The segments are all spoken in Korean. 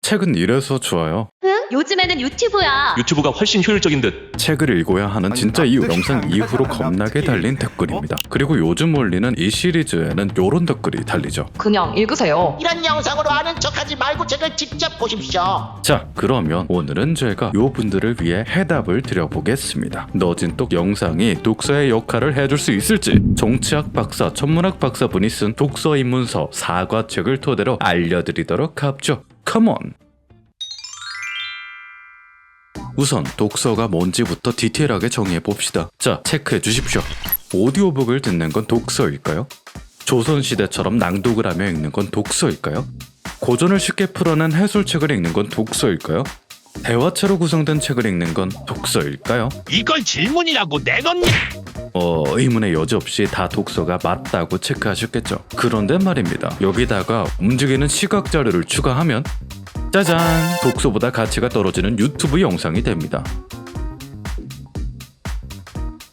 책은 이래서 좋아요. 요즘에는 유튜브야. 유튜브가 훨씬 효율적인 듯. 책을 읽어야 하는 진짜 이유 영상 이후로 겁나게 달린 댓글입니다. 그리고 요즘 올리는 이 시리즈에는 요런 댓글이 달리죠. 그냥 읽으세요. 이런 영상으로 아는 척하지 말고 책을 직접 보십시오. 자, 그러면 오늘은 제가 요 분들을 위해 해답을 드려보겠습니다. 너진똑 영상이 독서의 역할을 해줄 수 있을지 정치학 박사, 천문학 박사분이 쓴 독서 입문서 사과책을 토대로 알려드리도록 하죠. 컴온! 우선 독서가 뭔지부터 디테일하게 정의해봅시다. 자, 체크해 주십시오. 오디오북을 듣는 건 독서일까요? 조선시대처럼 낭독을 하며 읽는 건 독서일까요? 고전을 쉽게 풀어낸 해설책을 읽는 건 독서일까요? 대화체로 구성된 책을 읽는 건 독서일까요? 이걸 질문이라고 내놓니? 의문의 여지 없이 다 독서가 맞다고 체크하셨겠죠. 그런데 말입니다. 여기다가 움직이는 시각 자료를 추가하면 짜잔! 독서보다 가치가 떨어지는 유튜브 영상이 됩니다.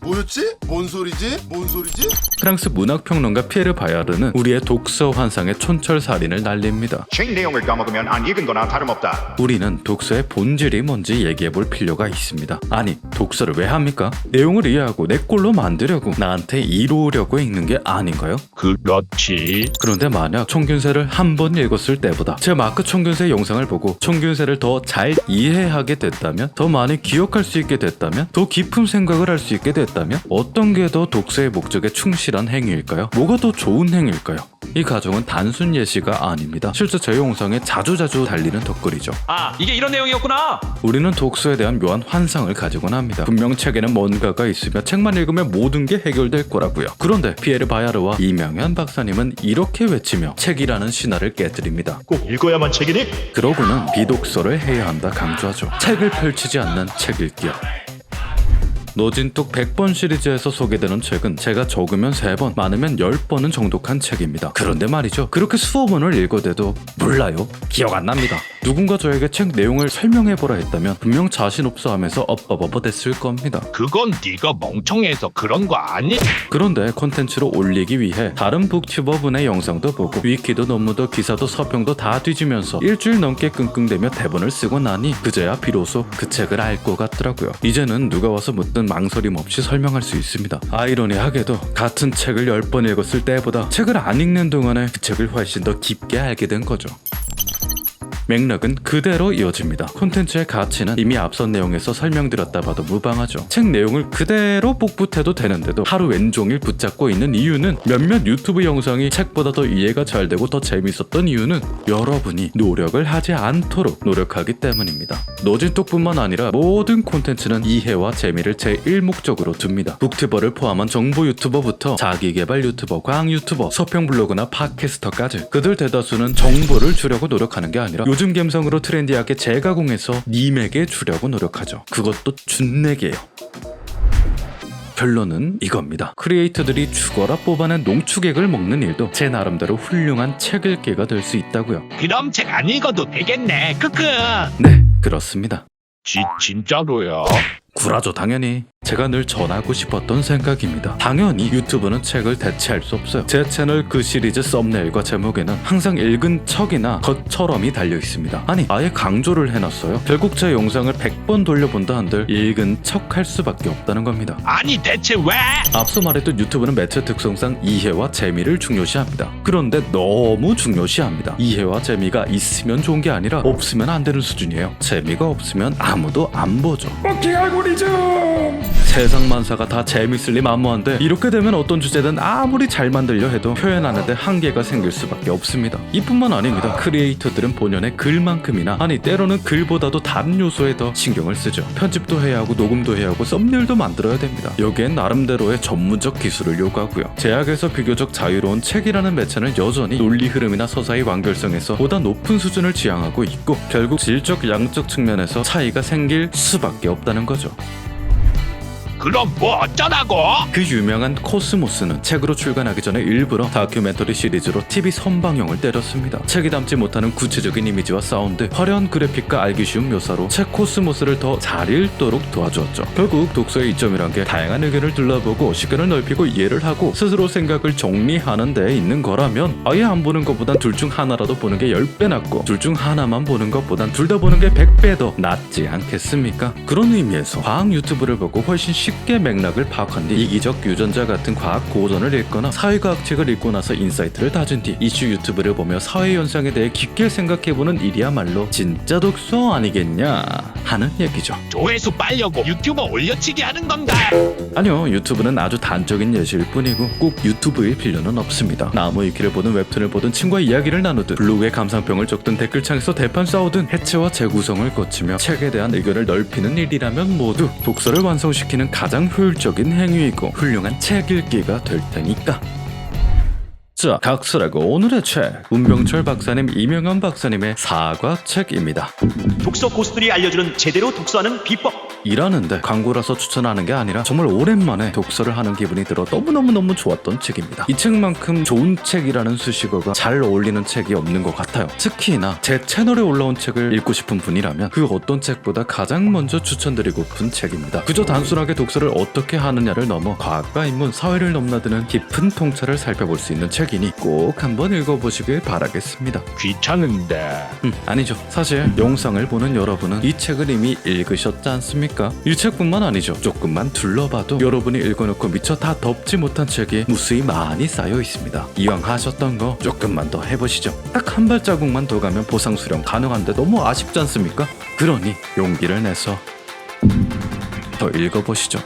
뭐였지? 뭔 소리지? 뭔 소리지? 프랑스 문학평론가 피에르 바야르는 우리의 독서 환상에 촌철살인을 날립니다. 책 내용을 까먹으면 안 읽은 거나 다름없다. 우리는 독서의 본질이 뭔지 얘기해볼 필요가 있습니다. 아니, 독서를 왜 합니까? 내용을 이해하고 내 꼴로 만들려고, 나한테 이로우려고 읽는 게 아닌가요? 그렇지. 그런데 만약 총균세를 한 번 읽었을 때보다 제 마크 총균세 영상을 보고 총균세를 더 잘 이해하게 됐다면, 더 많이 기억할 수 있게 됐다면, 더 깊은 생각을 할 수 있게 됐다면 어떤 게 더 독서의 목적에 충실한 행위일까요? 뭐가 더 좋은 행위일까요? 이 가정은 단순 예시가 아닙니다. 실제 제 영상에 자주자주 달리는 댓글이죠. 아, 이게 이런 내용이었구나. 우리는 독서에 대한 묘한 환상을 가지곤 합니다. 분명 책에는 뭔가가 있으며 책만 읽으면 모든 게 해결될 거라고요. 그런데 피에르 바야르와 이명현 박사님은 이렇게 외치며 책이라는 신화를 깨뜨립니다. 꼭 읽어야만 책이니? 그러고는 비독서를 해야 한다 강조하죠. 책을 펼치지 않는 책 읽기요. 너진똑 100번 시리즈에서 소개되는 책은 제가 적으면 3번, 많으면 10번은 정독한 책입니다. 그런데 말이죠. 그렇게 수억 번을 읽어대도 몰라요. 기억 안 납니다. 누군가 저에게 책 내용을 설명해보라 했다면 분명 자신 없어 하면서 엎어버버댔을 겁니다. 그건 네가 멍청해서 그런 거 아니? 그런데 콘텐츠로 올리기 위해 다른 북튜버분의 영상도 보고 위키도 논문도 기사도 서평도 다 뒤지면서 일주일 넘게 끙끙대며 대본을 쓰고 나니 그제야 비로소 그 책을 알 것 같더라고요. 이제는 누가 와서 묻든 망설임 없이 설명할 수 있습니다. 아이러니하게도 같은 책을 10번 읽었을 때보다 책을 안 읽는 동안에 그 책을 훨씬 더 깊게 알게 된 거죠. 맥락은 그대로 이어집니다. 콘텐츠의 가치는 이미 앞선 내용에서 설명드렸다 봐도 무방하죠. 책 내용을 그대로 복붙해도 되는데도 하루 왼종일 붙잡고 있는 이유는 몇몇 유튜브 영상이 책보다 더 이해가 잘 되고 더 재밌었던 이유는 여러분이 노력을 하지 않도록 노력하기 때문입니다. 너진똑뿐만 아니라 모든 콘텐츠는 이해와 재미를 제1목적으로 둡니다. 북튜버를 포함한 정보 유튜버부터 자기개발 유튜버, 과학 유튜버, 서평 블로그나 팟캐스터까지 그들 대다수는 정보를 주려고 노력하는 게 아니라 요즘 감성으로 트렌디하게 재가공해서 님에게 주려고 노력하죠. 그것도 준내게요. 결론은 이겁니다. 크리에이터들이 죽어라 뽑아낸 농축액을 먹는 일도 제 나름대로 훌륭한 책 읽기가 될 수 있다고요. 그럼 책 안 읽어도 되겠네. 크크. 네, 그렇습니다. 진짜로요? 구라죠, 당연히. 제가 늘 전하고 싶었던 생각입니다. 당연히 유튜브는 책을 대체할 수 없어요. 제 채널 그 시리즈 썸네일과 제목에는 항상 읽은 척이나 것처럼이 달려 있습니다. 아니, 아예 강조를 해놨어요. 결국 제 영상을 100번 돌려본다 한들 읽은 척 할 수밖에 없다는 겁니다. 아니 대체 왜? 앞서 말했던 유튜브는 매체 특성상 이해와 재미를 중요시합니다. 그런데 너무 중요시합니다. 이해와 재미가 있으면 좋은 게 아니라 없으면 안 되는 수준이에요. 재미가 없으면 아무도 안 보죠. 버킹 알고리즘! 세상 만사가 다 재밌을 리 만무한데 이렇게 되면 어떤 주제든 아무리 잘 만들려 해도 표현하는데 한계가 생길 수밖에 없습니다. 이뿐만 아닙니다. 크리에이터들은 본연의 글만큼이나, 아니 때로는 글보다도 다른 요소에 더 신경을 쓰죠. 편집도 해야 하고 녹음도 해야 하고 썸네일도 만들어야 됩니다. 여기엔 나름대로의 전문적 기술을 요구하고요. 제약에서 비교적 자유로운 책이라는 매체는 여전히 논리 흐름이나 서사의 완결성에서 보다 높은 수준을 지향하고 있고 결국 질적 양적 측면에서 차이가 생길 수밖에 없다는 거죠. 그럼 뭐 어쩌라고? 그 유명한 코스모스는 책으로 출간하기 전에 일부러 다큐멘터리 시리즈로 TV 선방영을 때렸습니다. 책이 담지 못하는 구체적인 이미지와 사운드, 화려한 그래픽과 알기 쉬운 묘사로 책 코스모스를 더 잘 읽도록 도와주었죠. 결국 독서의 이점이란 게 다양한 의견을 둘러보고 시간을 넓히고 이해를 하고 스스로 생각을 정리하는 데 있는 거라면 아예 안 보는 것보단 둘 중 하나라도 보는 게 10배 낫고 둘 중 하나만 보는 것보단 둘 다 보는 게 100배 더 낫지 않겠습니까? 그런 의미에서 과학 유튜브를 보고 훨씬 쉽게 맥락을 파악한 뒤 이기적 유전자 같은 과학 고전을 읽거나 사회과학 책을 읽고 나서 인사이트를 다진 뒤 이슈 유튜브를 보며 사회 현상에 대해 깊게 생각해보는 일이야말로 진짜 독서 아니겠냐 하는 얘기죠. 조회수 빨려고 유튜버 올려치기 하는 건가? 아니요, 유튜브는 아주 단적인 예시일 뿐이고 꼭 유튜브일 필요는 없습니다. 나무 위키를 보든 웹툰을 보든 친구와 이야기를 나누든 블로그에 감상평을 적든 댓글창에서 대판 싸우든 해체와 재구성을 거치며 책에 대한 의견을 넓히는 일이라면 모두 독서를 완성시키는 가장 효율적인 행위이고 훌륭한 책 읽기가 될 테니까. 자, 각설하고 오늘의 책 문병철 박사님, 이명현 박사님의 사과책입니다. 독서 고수들이 알려주는 제대로 독서하는 비법. 일하는데 광고라서 추천하는 게 아니라 정말 오랜만에 독서를 하는 기분이 들어 너무너무 좋았던 책입니다. 이 책만큼 좋은 책이라는 수식어가 잘 어울리는 책이 없는 것 같아요. 특히나 제 채널에 올라온 책을 읽고 싶은 분이라면 그 어떤 책보다 가장 먼저 추천드리고픈 책입니다. 그저 단순하게 독서를 어떻게 하느냐를 넘어 과학과 인문, 사회를 넘나드는 깊은 통찰을 살펴볼 수 있는 책이니 꼭 한번 읽어보시길 바라겠습니다. 귀찮은데. 아니죠. 사실 영상을 보는 여러분은 이 책을 이미 읽으셨지 않습니까? 이 책뿐만 아니죠. 조금만 둘러봐도 여러분이 읽어놓고 미처 다 덮지 못한 책이 무수히 많이 쌓여 있습니다. 이왕 하셨던 거 조금만 더 해보시죠. 딱 한 발자국만 더 가면 보상 수령 가능한데 너무 아쉽지 않습니까? 그러니 용기를 내서 더 읽어보시죠.